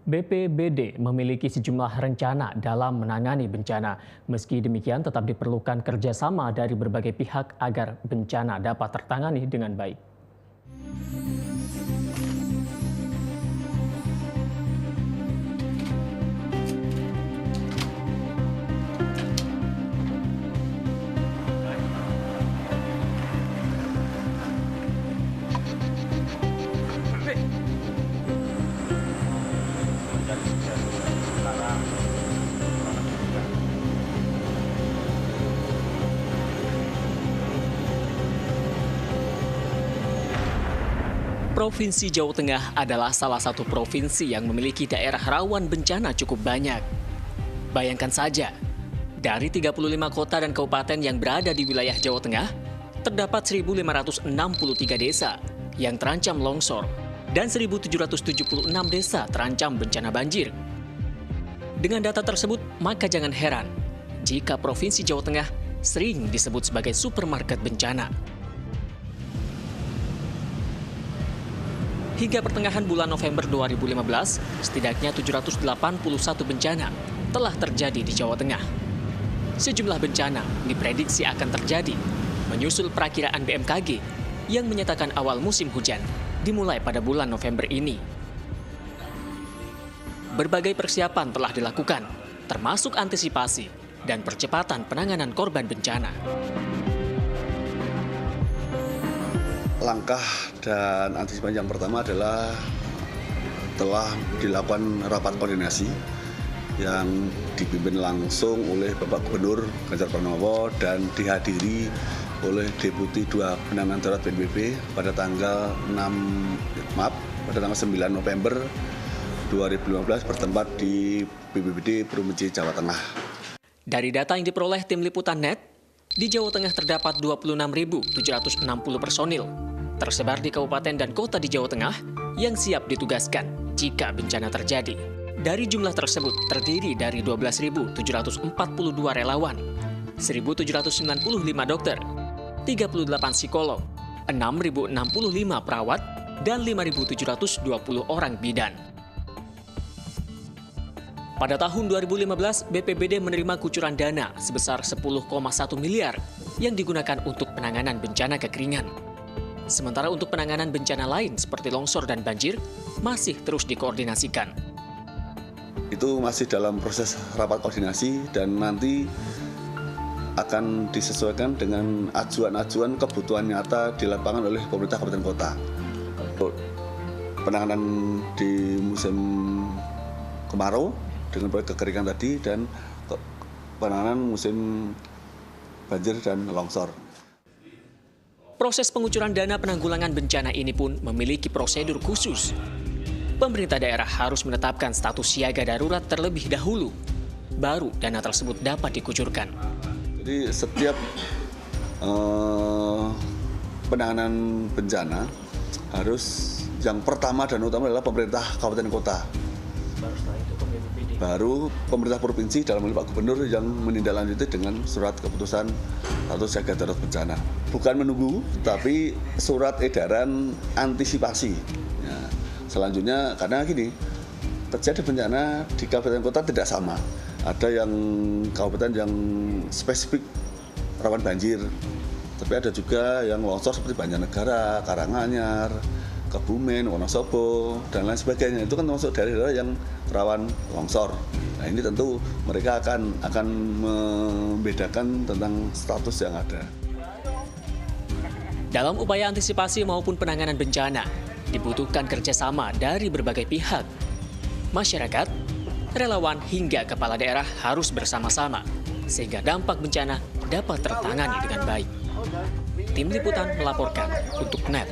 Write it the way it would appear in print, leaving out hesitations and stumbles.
BPBD memiliki sejumlah rencana dalam menangani bencana. Meski demikian, tetap diperlukan kerjasama dari berbagai pihak agar bencana dapat tertangani dengan baik. Provinsi Jawa Tengah adalah salah satu provinsi yang memiliki daerah rawan bencana cukup banyak. Bayangkan saja, dari 35 kota dan kabupaten yang berada di wilayah Jawa Tengah, terdapat 1.563 desa yang terancam longsor dan 1.776 desa terancam bencana banjir. Dengan data tersebut, maka jangan heran jika Provinsi Jawa Tengah sering disebut sebagai supermarket bencana. Hingga pertengahan bulan November 2015, setidaknya 781 bencana telah terjadi di Jawa Tengah. Sejumlah bencana diprediksi akan terjadi, menyusul perakiraan BMKG yang menyatakan awal musim hujan dimulai pada bulan November ini. Berbagai persiapan telah dilakukan, termasuk antisipasi dan percepatan penanganan korban bencana. Langkah dan antisipasi yang pertama adalah telah dilakukan rapat koordinasi yang dipimpin langsung oleh Bapak Gubernur Ganjar Pranowo dan dihadiri oleh Deputi 2 Penanganan Darurat BNPB pada tanggal 9 November 2015 bertempat di BPBD Provinsi Jawa Tengah. Dari data yang diperoleh tim Liputan Net, di Jawa Tengah terdapat 26.760 personil tersebar di kabupaten dan kota di Jawa Tengah yang siap ditugaskan jika bencana terjadi. Dari jumlah tersebut terdiri dari 12.742 relawan, 1.795 dokter, 38 psikolog, 6.065 perawat, dan 5.720 orang bidan. Pada tahun 2015, BPBD menerima kucuran dana sebesar 10,1 miliar yang digunakan untuk penanganan bencana kekeringan. Sementara untuk penanganan bencana lain seperti longsor dan banjir masih terus dikoordinasikan. Itu masih dalam proses rapat koordinasi dan nanti akan disesuaikan dengan ajuan-ajuan kebutuhan nyata di lapangan oleh pemerintah kabupaten kota. Penanganan di musim kemarau dengan proyek kekeringan tadi dan penanganan musim banjir dan longsor. Proses pengucuran dana penanggulangan bencana ini pun memiliki prosedur khusus. Pemerintah daerah harus menetapkan status siaga darurat terlebih dahulu, baru dana tersebut dapat dikucurkan. Jadi setiap penanganan bencana harus yang pertama dan utama adalah pemerintah kabupaten kota. Baru pemerintah provinsi dalam hal Pak Gubernur yang menindaklanjuti dengan surat keputusan status siaga darurat bencana. Bukan menunggu, tapi surat edaran antisipasi. Ya, selanjutnya, karena gini, terjadi bencana di kabupaten kota tidak sama. Ada yang kabupaten yang spesifik rawan banjir, tapi ada juga yang longsor seperti Banjarnegara, Karanganyar, Kebumen, Wonosobo, dan lain sebagainya. Itu kan termasuk daerah-daerah yang rawan longsor. Nah, ini tentu mereka akan membedakan tentang status yang ada. Dalam upaya antisipasi maupun penanganan bencana, dibutuhkan kerjasama dari berbagai pihak. Masyarakat, relawan hingga kepala daerah harus bersama-sama, sehingga dampak bencana dapat tertangani dengan baik. Tim Liputan melaporkan untuk NET.